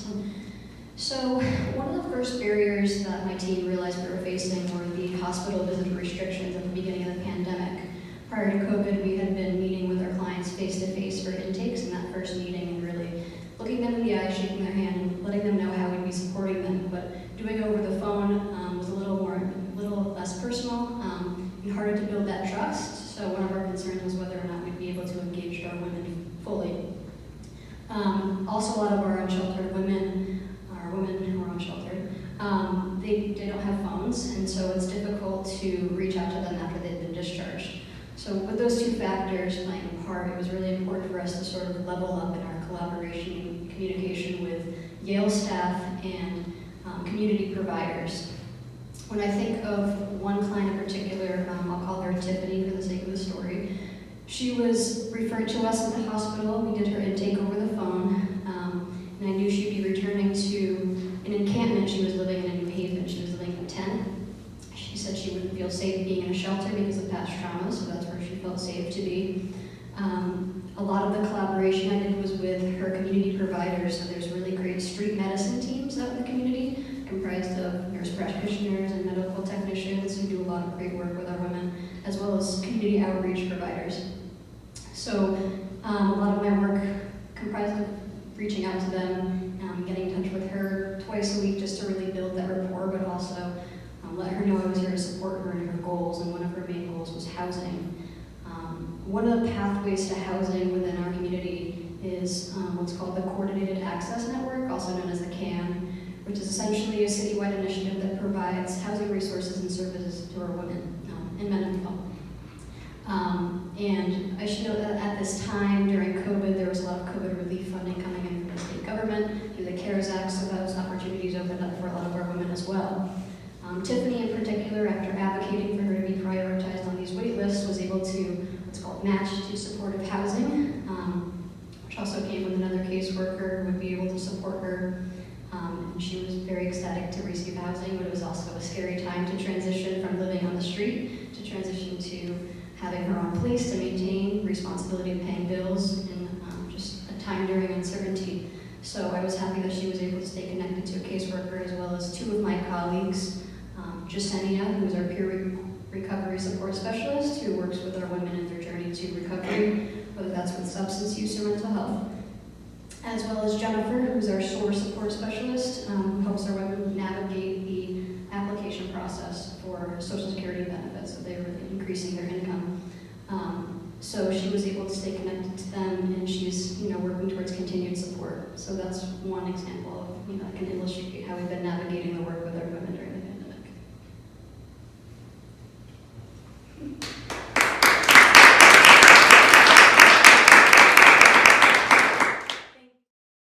Awesome. So one of the first barriers that my team realized we were facing were the hospital visit restrictions at the beginning of the pandemic. Prior to COVID, we had been meeting with our clients face-to-face for intakes in that first meeting and really looking them in the eye, shaking their hand, and letting them know how we'd be supporting them. But doing it over the phone was a little less personal and harder to build that trust. So one of our concerns was whether or not we'd be able to engage our women fully. Also, a lot of our unsheltered women who are unsheltered, they don't have phones, and so it's difficult to reach out to them after they've been discharged. So with those two factors playing a part, it was really important for us to sort of level up in our collaboration and communication with Yale staff and community providers. When I think of one client in particular, I'll call her Tiffany for the sake of the story. She was referred to us at the hospital. We did her intake over the phone, and I knew she'd be returning to an encampment. She was living in New Haven. She was living in a tent. She said she wouldn't feel safe being in a shelter because of past trauma, so that's where she felt safe to be. A lot of the collaboration I did was with her community providers, so there's really great street medicine teams out in the community, comprised of nurse practitioners and medical technicians who do a lot of great work with our women, as well as community outreach providers. So a lot of my work comprised of reaching out to them, getting in touch with her twice a week just to really build that rapport, but also let her know I was here to support her in her goals, and one of her main goals was housing. One of the pathways to housing within our community is what's called the Coordinated Access Network, also known as the CAN, which is essentially a citywide initiative that provides housing resources and services to our women and men as well. And I should note that at this time, during COVID, there was a lot of COVID relief funding coming in from the state government through the CARES Act, so those opportunities opened up for a lot of our women as well. Tiffany in particular, after advocating for her to be prioritized on these wait lists, was able to what's called match to supportive housing, which also came with another caseworker who would be able to support her. And she was very ecstatic to receive housing, but it was also a scary time to transition from living on the street to transition to having her own place to maintain, responsibility of paying bills, and just a time during uncertainty. So I was happy that she was able to stay connected to a caseworker, as well as two of my colleagues, Jasenia, who is our peer recovery support specialist, who works with our women in their journey to recovery, whether that's with substance use or mental health, as well as Jennifer, who's our SOAR support specialist, who helps our women navigate the application process for Social Security benefits, so they were increasing their income. So she was able to stay connected to them, and she's working towards continued support. So that's one example of that can illustrate how we've been navigating the work with our women during the pandemic.